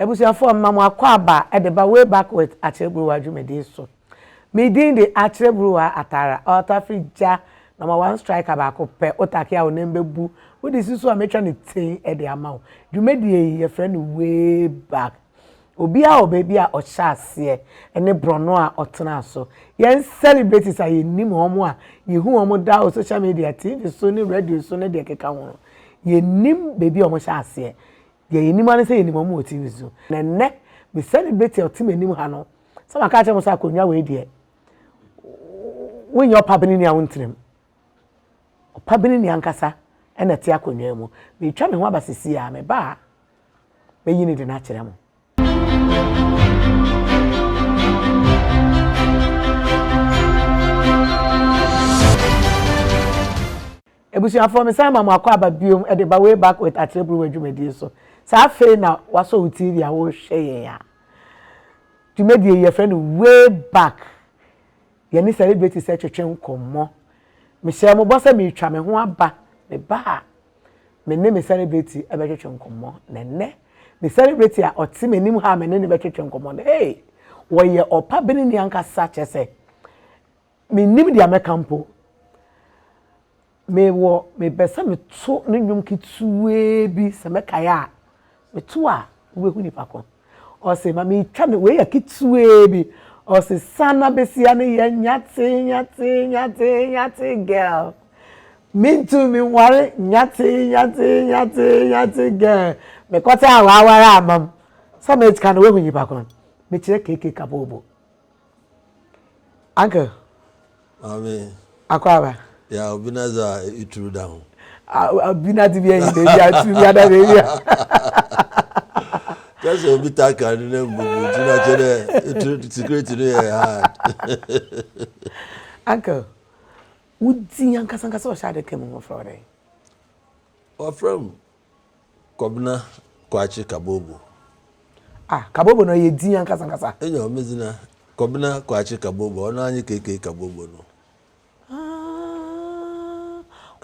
ebusuafo mama akwaba edeba way back with Akyere Bruwaa dwumedi so me din de Akyere Bruwaa atara otafrija number 1 striker ba ko pe otake a onembebu wo di siso a metwa ne tin e de ama wo dwumedi ye friend way back obi a obebi a ocha ase ene brono a otena so yen celebrities a yenim homo a yehu homo da o social media TV so ni radio so ne de keka ho yenim bebi homo cha ase yenim ane se yenim homo TV so na ne be celebrity o team enim ha no so maka che mo sa akonya we de wonyo pabini ni a wontrem pabini ni ankasa ene te akonya mu me twa me ho abasisi a me ba me yini de na kire mo ebusuafo me say mama akwaba biom e de ba way back with Akyere Bruwaa dwumedi so sa fe na waso TV a wo hwe ya dwumedi ye friend way back ye ni celebrity se twetwe nkomo me hye mo bo se me twa me ho aba me ba me ne me celebrity e be twetwe nkomo ne me celebrity a oti me nim ha me ne be twetwe nkomo hey wo ye opa beni ni anka sa chese me nim dia me campo me wo me besa me to ne nwum kituwe bi se me kaya me to a we hu ni pakon o se ma me twa me we ya kituwe bi o se sana besia ne ye nyate girl me to me worry nyate girl me kwata awara amam so me kan we hu ni pakon me kire keke KABOOBO uncle amen akwaba ya obinaza ituru down obinati bi eyin baby atu bi ada baby just obitaka ni ngugu tuna chere secret ni hard uncle udi yankasa so sha de kemu frode o from kobna kwachi KABOOBO KABOOBO no ye di yankasa enyo mezina kobna kwachi KABOOBO ono anyi keke KABOOBO no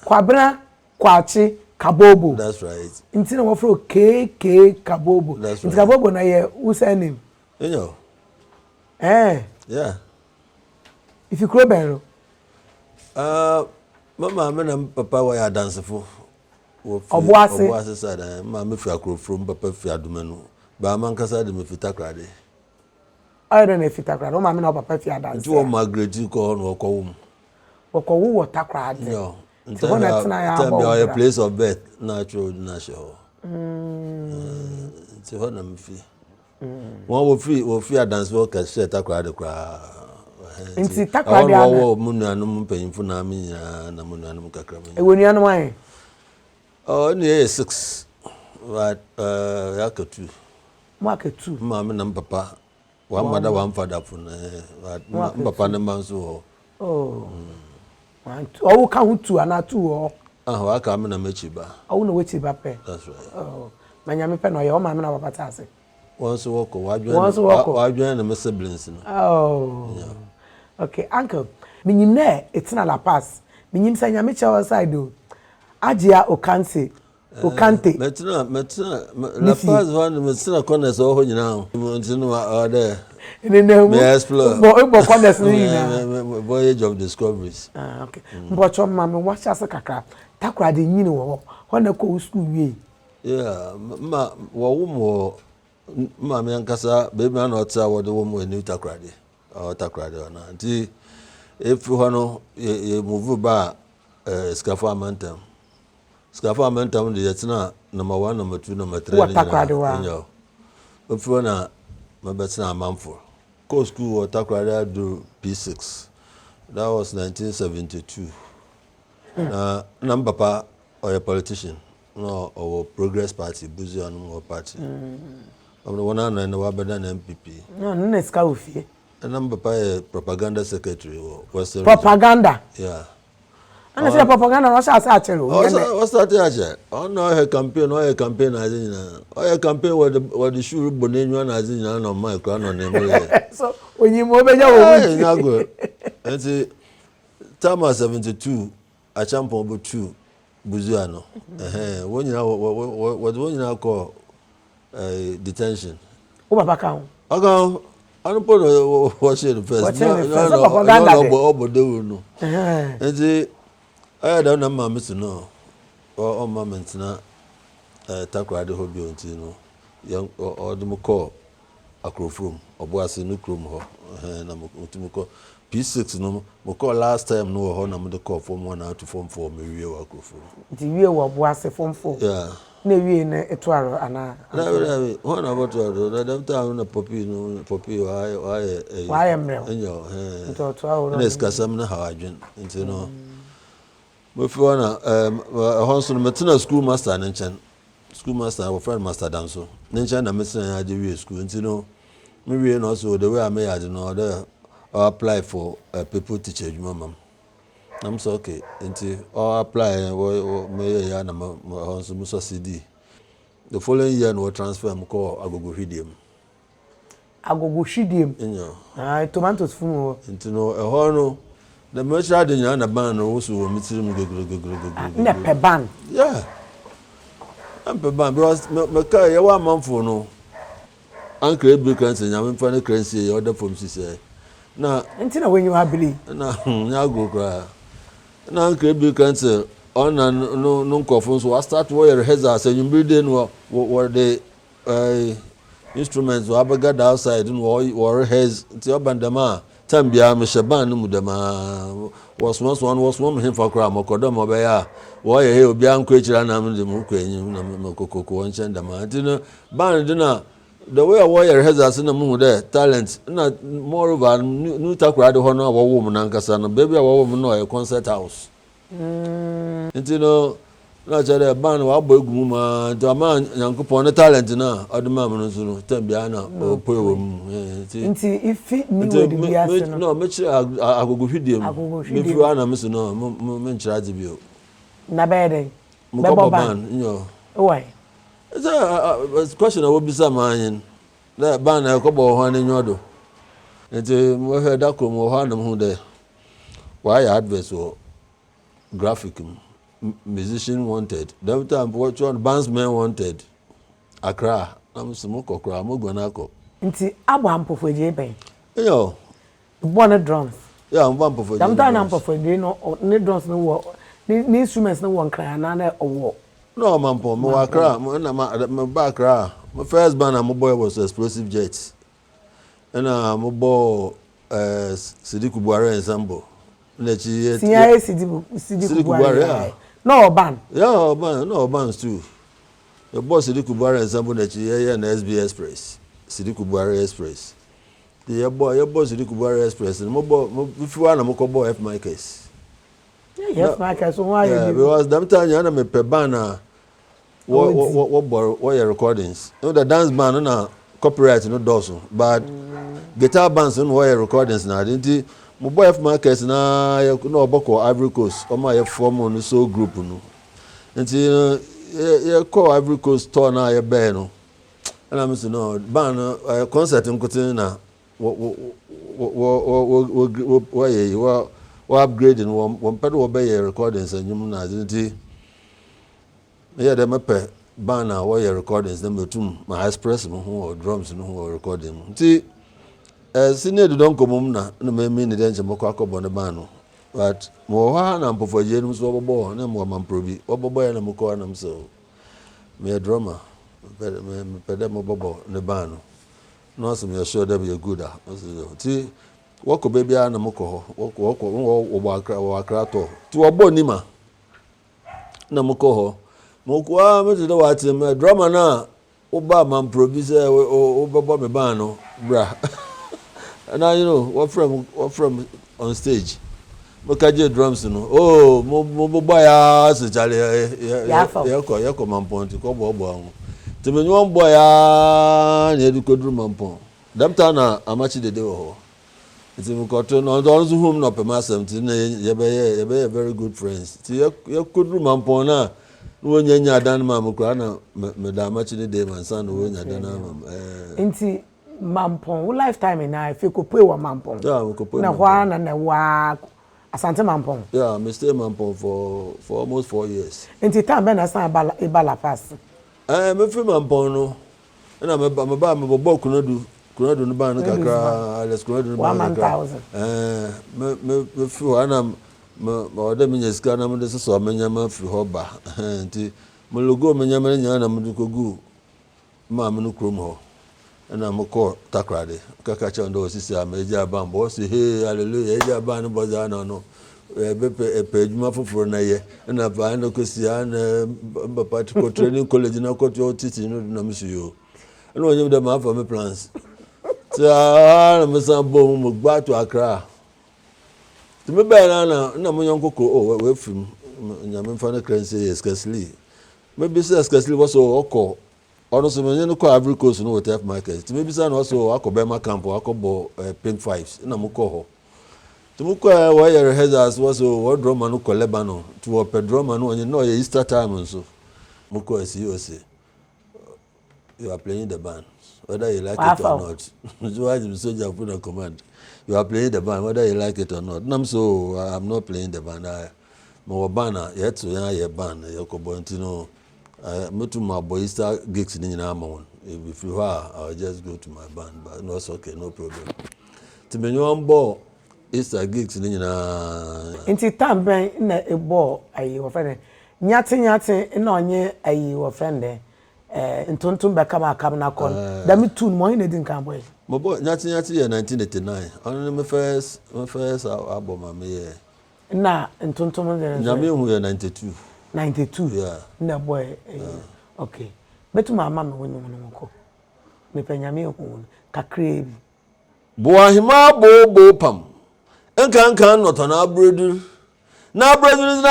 kwabra kwachi KABOOBO that's right intina wo fro KK KABOOBO that's right KABOOBO na ye username enyo yeah if you crow bero mama me na papa wa ya danceful oboase sada mama fi akro from papa fi adomanu ba man kasa de me fita krade ayre na fita krade mama na papa fi adance nti Margaret ko no okowum okowu water krade no so na tell me a place of birth natural nti ho na me fi wo fi adance wo ka se takrade kra nti takrade ana wo munuanu mpanyimfo na amenya na munuanu kakra me ewonianu an ni 6 but yaka 2 mark 2 mama na papa one mother one father for papa na manso oh ka hu 2 ana 2 o wa ka me na mechiba oh no wechiba pe that's right manya me pe no ye o mama na papa tase once walk wadwan na my siblings no yeah. Okay uncle minyine etina la pass minyim sanya me chewa side o ajia okante metina la pass one metina corners o ho nyina ntinu order me explore bo corners ni na voyage of discoveries okay mbocho mama wacha se kakra takura de nyini wo ho na ko school wi yeah wo mo mama yankasa baby na ota wo de wo mo ni takura de na nti if ho no ye move ba Skafa Amantam de yetina number 1 number 2 number 3 what takrade wa nyo ofo na mabetina amamfo co school what takrade do P6 that was 1972 na papa or a politician no or Progress Party buzi on party I'm the one na wabeda na MPP no na ska ofie na papa propaganda secretary Western propaganda yeah ana say propaganda no sha sa Akyere o what's that Akyere no her campaign azina o campaign what the shoe bonenwa na azina no mic no name so onyimo obeja wo nyago enti tama 72 achampo obo 2 buzuano wonyina call detention O papa ka ho. Aga I don't put watch it first. No, propaganda. No. And I don't know mamma to know. Or mamma na takra de hobby until no young or the moko akrofrom oboase no krom ho na motumuko P6 no moko last time no ho na me call form 1 out to form 4 me wie wa akrofrom di wie wo oboase form 4 yeah na wie na etuaro ana na ho na boto na dem time na popi no popi wa mrew enyo to tuaro na skasam na hawadwen nti no mo fi wana honso no metena school master na nchen school master our friend master danso nchen na metena ya de wie school nti no me wie no so the way I may had no there apply for people teacher adwuma mam I'm so okay nti apply me ya na honso muso CD the following year no transfer me call agogo hwidiem ah tomatoes fumu nti no no the merchant de nya na ban no so wo mitiri mu gogoro na pe ban yeah I'm pe ban because me ka ye wa manfo no ankre bi kan se nya me fa ne currency ye order from si say na nti na wenyu habili na nya go kra na ankre bi kan se ona no nkofo so start wo ye rehearsal say nyumbi de no wo the instruments wa baga outside no wo rehearse nti obandama tambia me sheban no mudama was one him for kra makodo mo be ya wo ye he obi anko echira na me de mu kwanyu na makokoko won chenda ma ntino band na the way wo ye rehearsals na mu de talent na moreover new takra de ho no wo mu na nkasa no baby wo mu no ye concert house ntino na chere band wa bo egum ma to ma nyankopon ne talent na oduma mu no so no tambia na po wo mu nti ifi ni we de biase no no me chire agogo hwidiem me fi wa na me so no me nchira de bio na bede be band nyo why is a question I will be some man that band I ko bo ho na nyodo nti mo he da ko mo ho na mo de why adverts or graphic musician wanted that time what one bandsman wanted Accra am sumo kokra mo gona ko nti abo ampofo je ben yo born drums yeah am ampofo that time ampofo je no ne drums no wo ni instruments no won kra na owo no mampo mo Accra na ma ba Accra my first band am boy was Explosive Jets and am boy Sidiku Buare ensemble na chi Sidiku Buare no ban yeah ban no bands too the boss Sidiku Buare ensemble na chi na SBS Press Sidiku Buare Express the boy Sidiku Buare Express mo if you na mo ko boy F my case yes my case so why you because them time na me pe ban what your recordings you know the dance band na copyright no does but guitar bands no what your recordings na didn't mo boy F my case na no oboko Ivory Coast o ma ye form on so group no nti ye call Ivory Coast tour na ye be no and I'm saying no band concert nkotin na wo upgrading wo pedo wo be your recordings anyum na nti yeah dem pe band na wo your recordings dem betum my express mo ho drums no ho recording nti senior don komum na me ni den je moko akobo ne band no but mo ha na mpofo je no so bobo na mo mamprobi obobo ya na moko na mso me drummer me pede mo bobo ne band no so me sure that be good ti woko baby na moko ho woko Accra to ti obo ni ma na moko ho moko me de wa ti me drummer na oba mamprobi se obobo me band no bra and now you know what from on stage mokaje drums no oh mo boy ya se chale ya ko mamponti ko bobo anwo te me nyon boy ya na edu ko drum mampon damta na amachi dede ho ti mo ko to no don so home no pe masem ti na ye be very good friends ti ya ko drum mampon na no nya dan ma mo kra na me da amachi dede man san no nya dan ma nti mampon wo lifetime na ife ko pwe wa mampon yeah ko pwe na hwa na wa asante mampon yeah me stay mampon for almost 4 years nti time be na san ibala pass me free mampon no na me ba me bobo kunadu no ban kakra let's kunadu no ban 1,000 me fi ho na me oda me nyeska na me de so me nyama fi ho ba nti me logo me nyama nya na me kogu ma me no krom ho na mo ko takrade kaka cha ndo sisi ameja ban bo si hey hallelujah eja ban bo za no bepe ejuma foforo na ye na ba no ko si na papa ko training college na ko to titi no na misu yo no onye dem afa me plans ta na me san bo mo gba to Accra to me ba na mo yonko ko we film nyame fa na kranse escasely me bi se escasely was so ono so me no ko Ivory Coast no hotel market to me bi se na so akobema camp akobo pink fives na mo ko ho to mo ko wa ye rehearsals was so drama no ko Lebanon to o drama no onye no ye Easter time so mo ko COC you are playing the band whether you like it or not so I am soldier put on command you are playing the band whether you like it or not nam so I'm not playing the band mo bana yet to ya band yakobo ntino me to my boy Easter gigs ni nyina ma won if you are I'll just go to my band but no it's okay no problem to me you on board Easter gigs ni nyina nti tamben na ebo ayi wo fene nyate na onye ayi wo fende ntontom be kama akam na kon da me tune mo ina din kan boy mo boy nyate ye 1989 on my first album am ye na ntontom nyame hu ye 92 yeah na boy okay betu mama me woni wono ko me penyame hu kakra bi boa hima bobo pam enkan noto na abredu na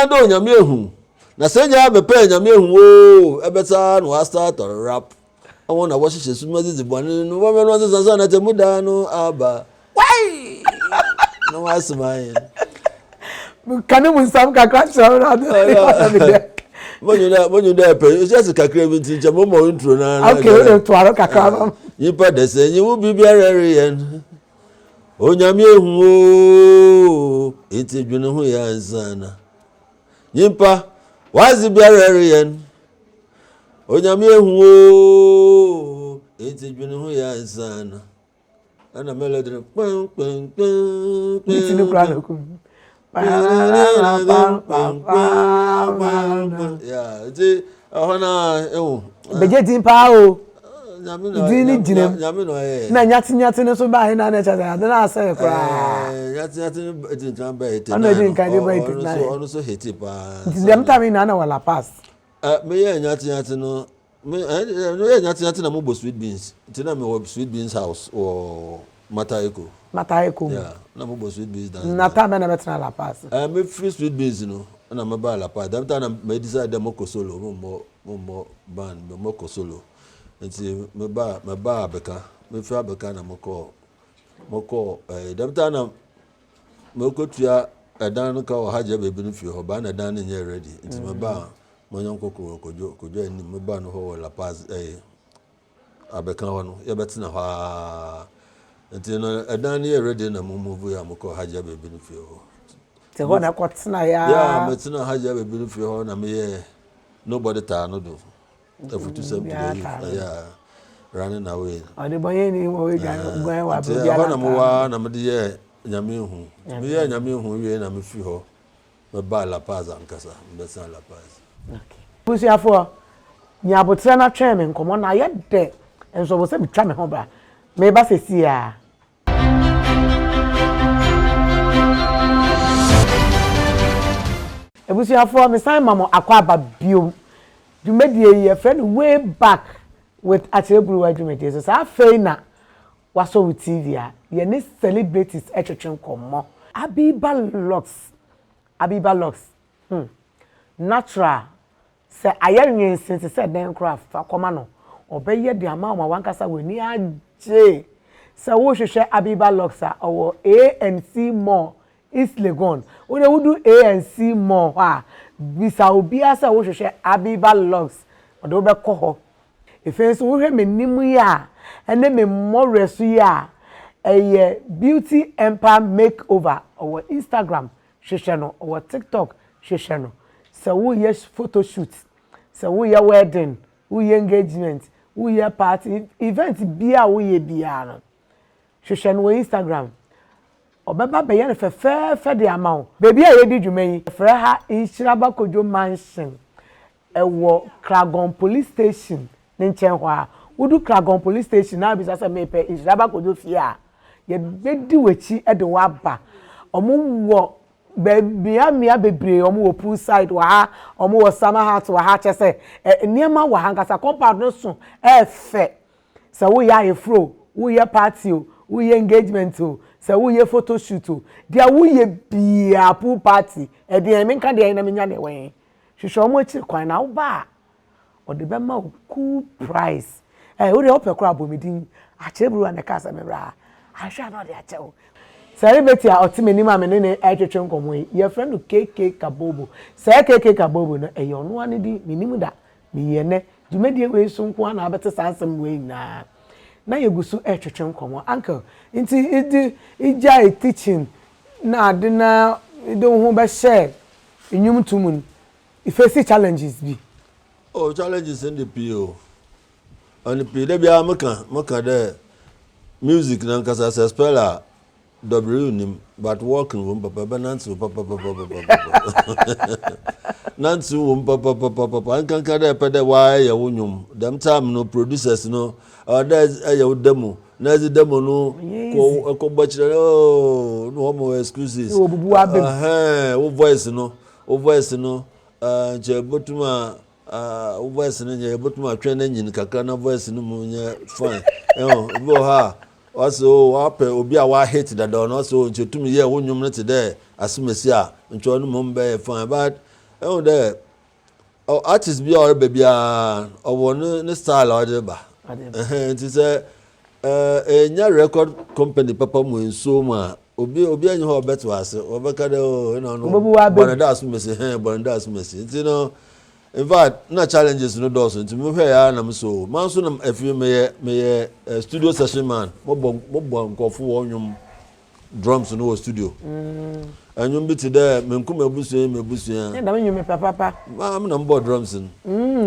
do nyame hu na senya be pe nyame hu o ebeta no start to rap I want to watch it sumazi bwana no wa me no sasa na temuda no aba why no asmai kanu mun sam kakra chawra Bonyu da pe just kakra bi tin chamo mo intro na okay we to aro kakra yipa de se yin wo bibia yen onyame ehu o enti dwene ho ya ansana yipa wazi biara yen onyame ehu o enti dwene ho ya ansana ana melody pam bitini kra na ku yeah ti ahona ehu beje din pa o nyame na nyate ne so ba na na cha na asa kra nyate din kan ba ete na din kan ba ete na ono so hiti pa dem time na wala pass me ye nyate no me ye nyate na mo bo sweet beans ti na me wo sweet beans house or Mataeko yeah na mo bo sweet beans dance na time na betra la pass me free sweet beans no na me ba la pass dem time na me decide dem ko solo mo band mo ko solo nti me ba abeka me fi abeka na mo ko dem time na me ko tua edan ka o haje bebi no fi ho ba na dan nye ready nti me ba mo nyon kojo ani me ba no ho la pass abeka ho no ye betina ha nti no edan ye ready na mo move ya mo ko haje bebi no fi ho te ho na ko tina ya me tina haje bebi no fi ho na me ye nobody ta no do efutu sem yeah running away ade boye ni mo we gan wa bi ya na mo wa na me de ye nyame hu me ye nyame hu wie na me fi ho me ba la paz ankasa me san la paz okay pusi afo nya abotra na twen me nkomo na ye de enso bo se bi twa me ho ba me ba sesi a ebusi afo me san mamo akwa ababiom dwumedie ye friend way back with Akyere Bruwaa dwumedie so sa feina waso with TV a ye ne celebrities etwetwen komo Abiba locks natural se ayenwen since se den craft akoma no obeye de ama ma wankasa weni aje se wo hwehwe Abiba locks a owo ANC Mall East Legon we do ANC Mall ha bisa obi asa wo hwehwe Abiba locks odo be ko ho efenso wo hwe menim ya ene me moresu ya beauty empire makeover or Instagram hwehwe no or TikTok hwehwe no se wo yes photo shoot se wo ye wedding wo ye engagement we ye party event bia we ye bia no hwehwe no Instagram obeba be ye no fe de amount baby a ye di dwuma yi frɛ ha Inshiraba Kojo Mansion ewo Kragon police station ne nchen hɔ a wodu Kragon police station na bi sasa me pe Inshiraba Kojo fie a ye bedi wachi e de waba omo wo mia bebre omo wo poolside wa ha omo wo summer house wa ha chese niema wa ha nkasa compound no so fe se wo ya efro wo ye party o wo ye engagement o se wo ye photo shoot o dia wo ye bia pool party e de me nka de na me nya de wen hwehwe omo chi kwan na wo ba o de be ma cool price wo de opekora abomidin Akyere Bruwaa na kasa me bra ahwa na de achewo celebrity a otimeni ma me ne etwetwe nkomo yi ye friend KABOOBO say KABOOBO no e yo no ane di minimu da me ye ne dwumedie we so nko na abete sansem we na yegusu etwetwe nkomo uncle nti ija teaching na ade na de ho be share enyum tumun if face challenges bi challenges in the PO and the P dey bia maka de music na nkasa se speller W nim but walking won papa nancy papa nancy won papa an kan kada pe de why ya wonyum dem time no producers no that ya demo na zi demo no ko bachira no mo excuses wo voice no je botuma wo voice no je botuma twen na nyin kakra na voice no mu nya fine bo ha also wape obi a wa hate that don also ntutumi ye wonyum no te there asumesi a ntwo no mo mbe fine but there artist bi or baby a owo no style or de ba nti say enya record company papa mu nso ma obi anyi ho beto ase obeka de no bonada asumesi nti no in fact na challenges no do so nti me hwe ya na so man so na afi me studio session man mo nkofo wonyum drums no studio anyum bi te there me nkum abusua na me nyum papa am na mbo drums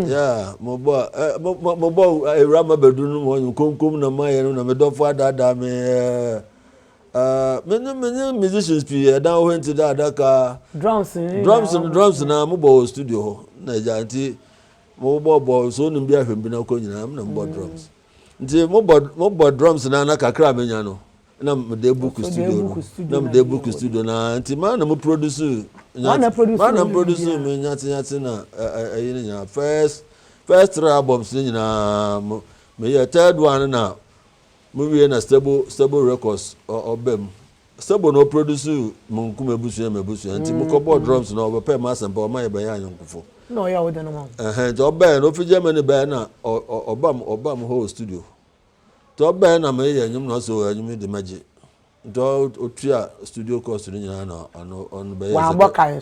yeah mo bo rama bedu no wonyum konkom na maye no na me do fo adada me musicians be down went to that ka drums na mo bo studio na janti mo bo so no bia hwem bi na ko nyina na mo drums nti mo bo drums na kakra menya no na mo de book studio na nti man na mo produce me nyati na ayi nya first 3 albums nyina me ya third one na movie na stable records obem stable no produce munkum ebusua nti mukobo drums na obepe masempa o maye banya nyankufo no ya wodan no to obe no fi Germany be na obam whole studio to obe na me ye nyum no so anyum de maji to otua studio cost ni nyina na on be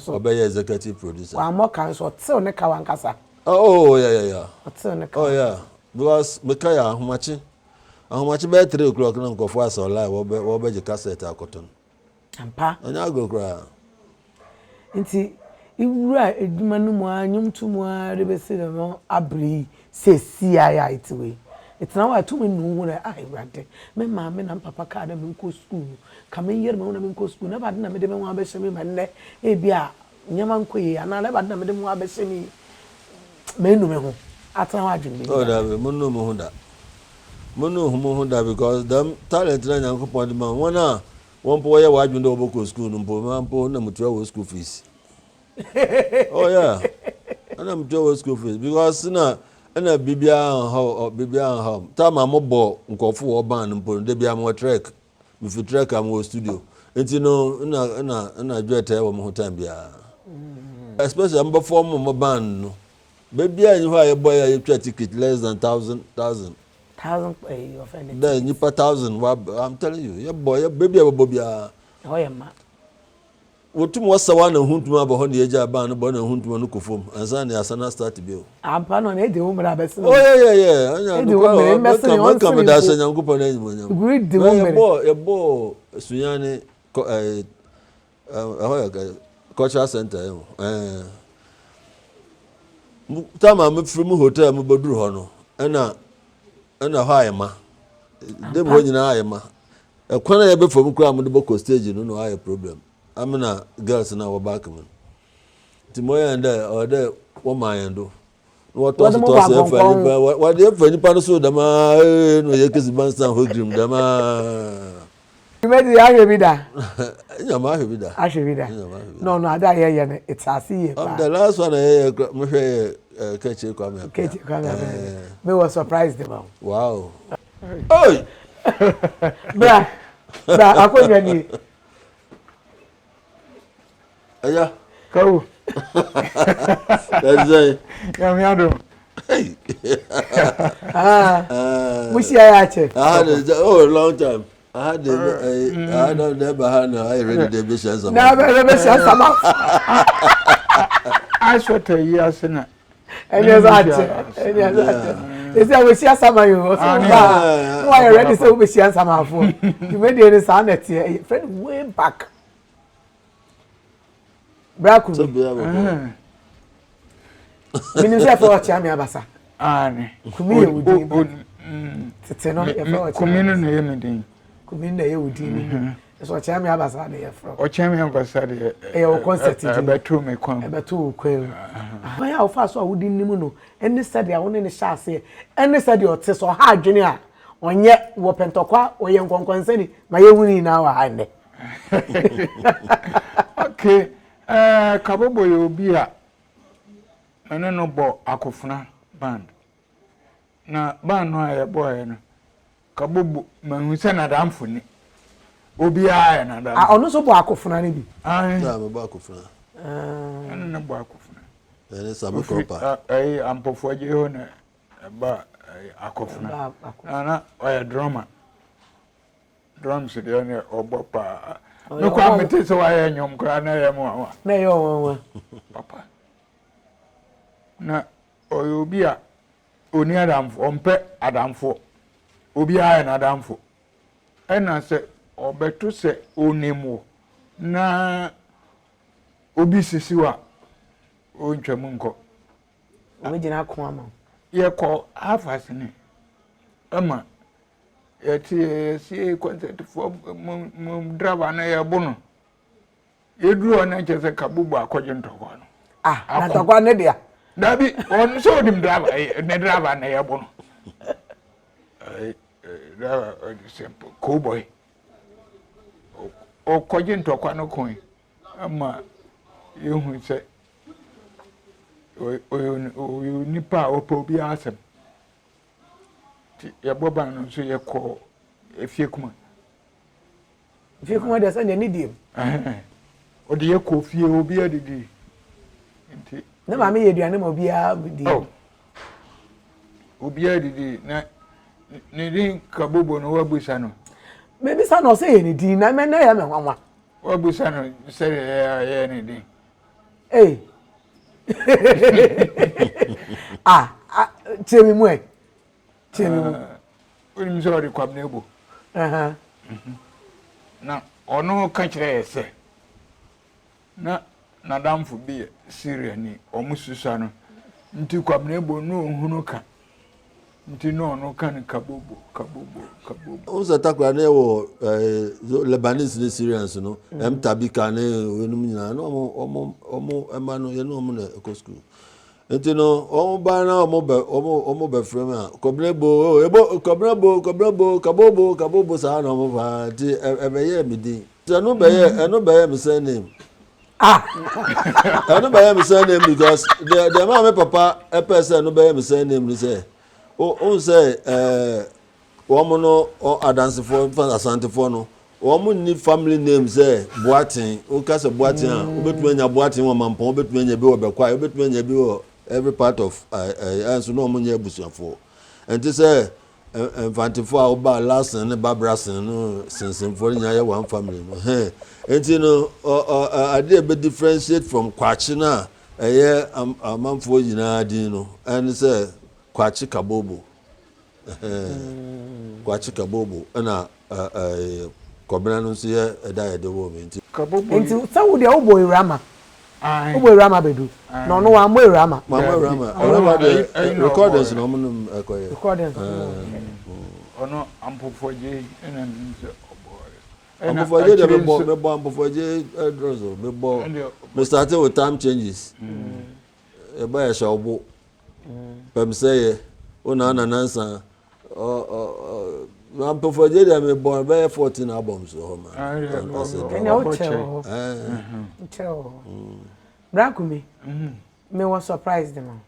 obe ye executive producer wa mo kan so till ne ka wankasa yeah till ne ka yeah because me ka ya ahomachi ahomachi be 3 o'clock na nkofo asa online wo be je cassette akoton ampa anya go kra nti iwura eduma no mu anyum tumu a rebesi no abri sesi aya itwe itina wa tumi nu hu na iwrade me ma me na papa ka da me ko school ka me yer me na me ko school na ba na me de me wa be shemi me nne e bia nyama nkoyi ana na ba na me de me wa be shemi me nu me ho atana wa dwun bi da me nu me ho da mo hu da because them talent na nyankopon de man wona won po ye wa dwun do boko school no po man po na mutua wo school fees yeah ana mutua wo school fees because na bibia ha ta ma mo bo nkofo wo ban no po de bia mo track me fi track am wo studio enti no na dwete wo mo time bia especially am perform mo ban no bibia nyi ho aye boy aye twa ticket less than 1000 of anything. Then you put 1,000. I'm telling you, your boy, your baby, Bobia. Oh, yeah, ma. What was the one who to about the age of Ban, born and whom to look for, and son, the Asana start to build. I'm planning on the woman. Oh, yeah. I know. Come with us and Uncle Panay. Read the woman. A boy, Suyani, cultural center. Time I'm from hotel, I'm Bodru Hono, and na ha ayema dem ho nyina ayema ekwana ya be fom kura mo de boko stage no aye problem amna girls na wo back man timoya nda o de wo mayendo no to so fa wa de fa nipa no so dama no ye kesi bansan ho grim dama Imedi ahwebida. Nyama ahwebida. Ahwebida. No, ada ye it's asi ye. The last one me hwe keche kwa me. Keche kwa me. Me was surprised about. Wow. Oi. Bra akonya ni. Aya. Go. That's it. Yami ado. Hey. Mushi ya che. Oh, long time. I don't never had I ready the visions of. Never visions of. I swear to you, Asina. And yes, I is that we share some of you? Why already so we share some of you made the sanity, friend way back. Braku. Minister for Chamia Bassa. Anne. Community. Kuminde ye udini so chami abasade ye fro o chami abasade e o concert di betu me kwam betu kwem ya o fa so a wudi nimu no eni study a woni ne sha ase eni study o te so ha adwene a onye wo pentokwa o ye nkonkonse ma ye huni na wa hande okay kabobo ye obi a ene no bo akofuna band na band no a ye boy no kabobo mahusa na damfoni obi a na dam ono so bo akofuna ne bi na bo akofuna ene na bo akofuna ene sabe kopa ampofo aje ho na ba akofuna na oya drama drums de ne obopa no kwa mete so wa nyom kra na ye mo na yo papa na obi a oni adamfo ompe adamfo obi a na adamfo ena se obeto se onemu na obi sisiwa o ntwam nko o gina ko ama ye ko afasini ama ye ti si concert for driver na ye bono ye duro na chese kabubu akoje ntoko no na ntoko ne dia dabi on so dim driver na ye bono simple cowboy o koje ntokwa no kon ama yehu se o nipa opo bi asem ti ye boba no so ye ko efie kuma de se ne diem o de ye ko fie obi adidi nti na ma me ye duane mo obi a di obi adidi na ni din kabobo no wabusa no me bi sa no say ni din na me na ya me nwanwa wabusa no say ya ni din chemi mu oni so ri kwam na ebo na ono ka kire se na damfo bi Syria ni omususa no nti kwam na ebo no hunu ka nti no kan kabobo o takwa na wo Lebanese ni Syrians no tabika na enum nyina no omo emanu ye no omo na eco school nti no omo ba na omo be frame a kabobo sa na omo ba ti ebeye mi din so no be ye mi say name no be ye mi say name because the man me papa a person no be ye mi say name ni say o say woman no adansefo asantefo no woman ni family names Boatin o ka se Boatin a obetu anya Boatin wo mampon obetu anya bi wo bekwa obetu anya bi wo every part of so no woman nya busuafo enti say infantifo a oba lassen ne babrasen no sensenfo nya ye one family no enti no ade be differentiate from kwachi na amanfo nyina din no and say kwachi kabobo kwachi kabobo na kobena no so ye da ye de wo menti kabobo enti sawu de obo irama Ubo Rama bedu. No no one way Rama. Mama Rama recordings no mo ekoye. Recordings. Ono ampofoje ena nse oboy. Ampofoje de me bo ampofoje drozo me bo. Me started with time changes. E ba ya shawbo. Pem say una nansa ampofoje de me bo be 14 albums so man. And you tell. Brakumi. Me was surprised them.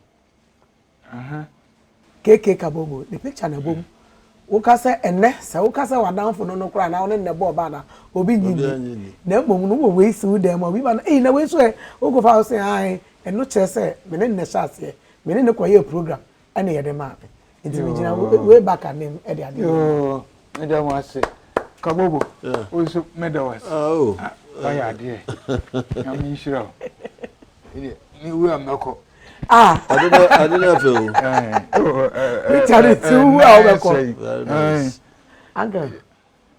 KABOOBO the picture na bom. Ukasa enne se ukasa wadanfo no kra na one nebo ba na obi nyini na mmom no we si u dem obi ba na na we so e ogofa say ai eno che se me ne nne shase me ne koye program ene ye dem ape nti me gina we back anem e de ade yo me dem wase KABOOBO o so me dem wase oh why ade am inshira ni we amako I didn't feel. Tell it to who I will Uncle,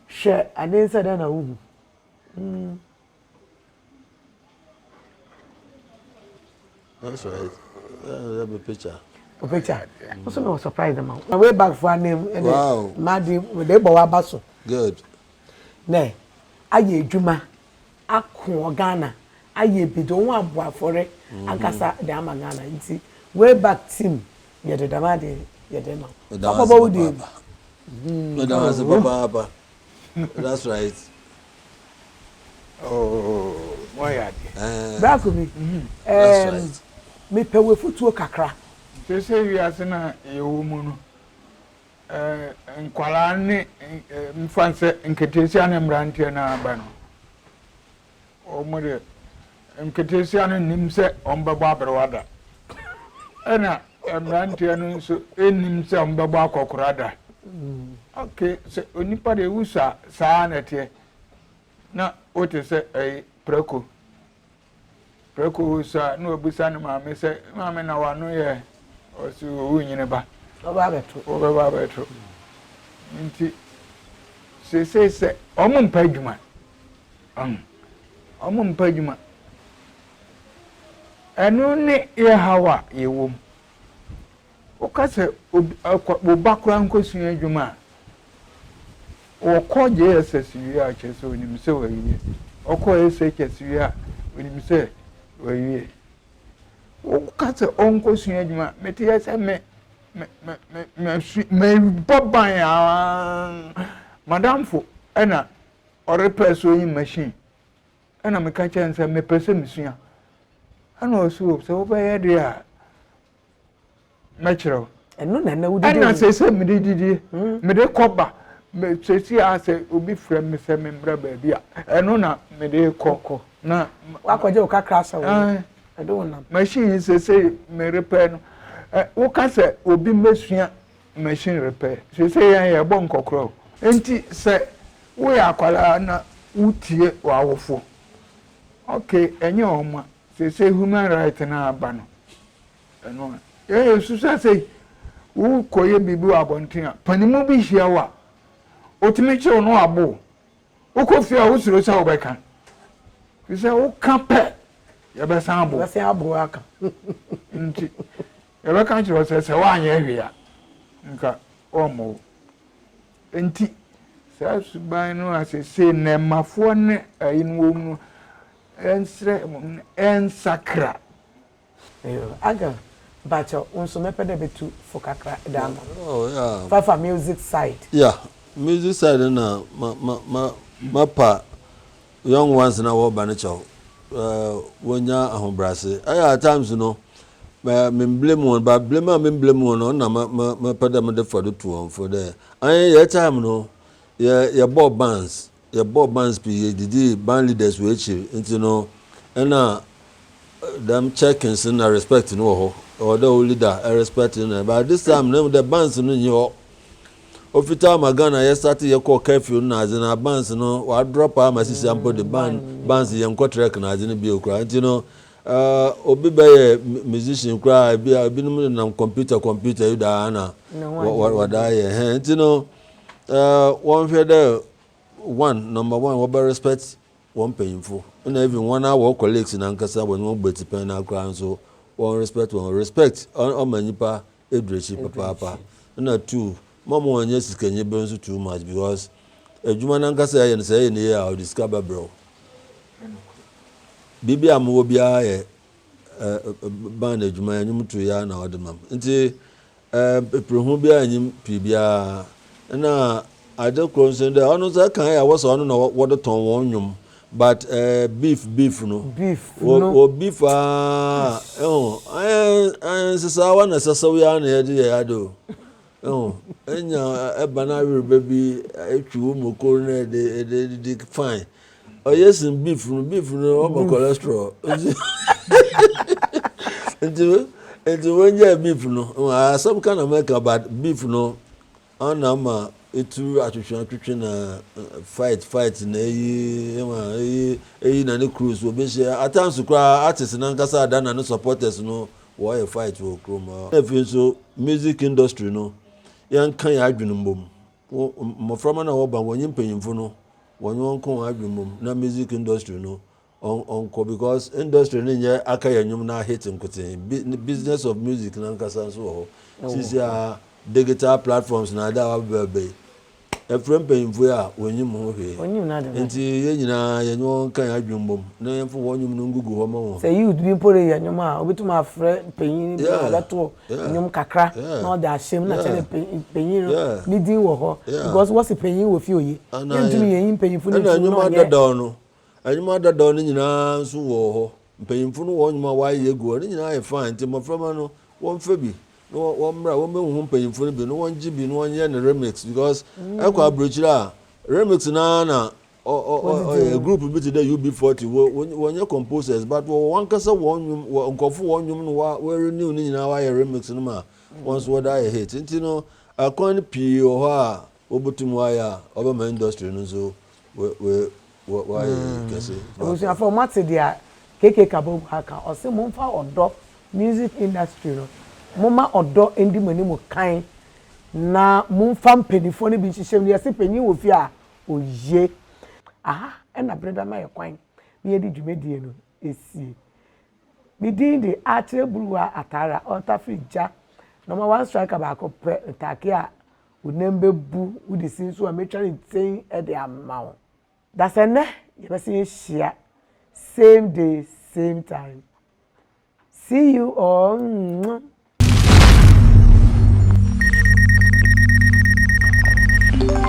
share, I didn't say that. That's right. That's a picture. A picture. Also, no surprise them. I way back for a name. Wow. Maddy with the Boa Basso. Good. Nay, I Juma, Aku Ghana. Aye bi don wa boa fore ankasa de amagana nti way back team ye de damade ye de no KABOOBO dey Baba. That's right. Oh why are Brakumi that's right. Me pewe futuo kakra they say we are na e wo mu no nkwala ne mfanse nketesi ane mrantie na aba no o mo de nketesi ane nim se ombebo abrewada ena mrantie no so enim se ombebo akokorada okay se onipa de wusa saa na te na o te se preko wusa no obusa ne maame se maame na wano ye o si o nyine ba o ba beto nti se omo mpa adwuma omo mpa adwuma eno ne ye hawa ye wom o ka se obakura nkosua adwuma o ko je SSU a chese onim se wayiye o ko SHS a onim se wayiye o ka se onkosua adwuma meti ye se me boban ya madam fo ena o repair sewing machine ena me ka chense me pese misua ena o so obaye de a mechiro eno na wudi ena se me didi me de koba me sesi a se obi frem me se me mbra ba bia eno na me de kokko na akwaje o kakra sa wo I don't know machine se me repair no wo ka se obi mesua machine repair se yan ye bo nkokro enti se wo ya kwala na utie wawofo okay enye oma se human right na aba no eno susa se wo koye bibi abonten a panimu bi hia wa otimi che no abo wo ko fia wo suro sa wo beka se wo ka pe ya be san abo aka nti ebe kan chiro se wanye hwea nka omo enti se suban no asese ne mafo ne ayinwo mu ensre ensakra aga bacho unso mepede betu fokakra dama Oh yeah. Fafa music side Yeah, music side na ma pa young ones na wo banicho wonya ahobrase at times no me blame one but blame one na ma pada me de for the two for there your time no your ball bands be the band leaders we achieve you know and them checkings in respect no or the leader respect but this time the bands no you ofita magana ya start ye call curfew na azina bands no wa drop am asisi ampo the bands ye contract na azina bi okra you know obi be musician cry bi no na computer you da na what da ye you know one for the number one we respect one painful and even 1 hour colleagues in Ankasa when one bet pen na kra so one respect on manipa edrechi papa na two mama wanye sikenye be nso too much because adwuma na Ankasa ya say na ya o discover bro bibi amwo bia ye ban adwuma ya nyum to ya na odemam nti prehu bia anyim pibia na ade kronsen de ono za kan ya wo so ono na wo de ton won nwum but beef no beef sisa wa na sasa wi ana ya do enya ebana baby etwu moko na de fine yes beef no o cholesterol and when you beef no some kind of make about beef no anama itu atwetwe na fight na na ne cruise obi share atansu kwa artists na Ankasa ada na supporters no wo fight wo kroma if so music industry no yan kan ya adwenu mbom mo from na wo ba wonyi mpanyimfo no wonyo kon adwenu mbom na music industry no on because industry ni nye aka yanyum na hit nkote business of music na Ankasa so ho sisi digital platforms na da wa bebe efrem painful ya wonyim ho hwe enti ye nyina yanyo kan adwumbom na yemfo wonyum no ngugu ho ma ho say you be pore yanyum a obitum afre panyin bi alato nyum kakra na o da shem na chele panyin ni din wo ho because what's the panyin wo fi oye yentum yen panyinfo ni na nyum adada no anyum adada no nyina nso wo ho panyinfo no wonyum a wa ye go ni nyina ye fine enti mo frema no won fa bi no one mehu panyinfo bi no one GB no one ye na remix because ekwa abrochira remix na a group bit the UB40 wonye composers but one kasa one nkofo wonyum no we renew ni nyina wa ye remix no ma once what I hate nti no akon pi o ho a obutum wa ya obama industry no so we why kase we say format dia KABOOBO aka o se mo mfa odo music industry no moma odo endi mani mu kan na mumfa mpenifo ne bi hyehyem ne se panyin wo fi a oye na breda ma ye kwan me ye di dwumedie no esie me din de Akyere Bruwaa atara ontafija no ma one striker ba ko take a unembe bu udi sinso a metwa nten e de amawo da se ne ye be se hia same day same time see you all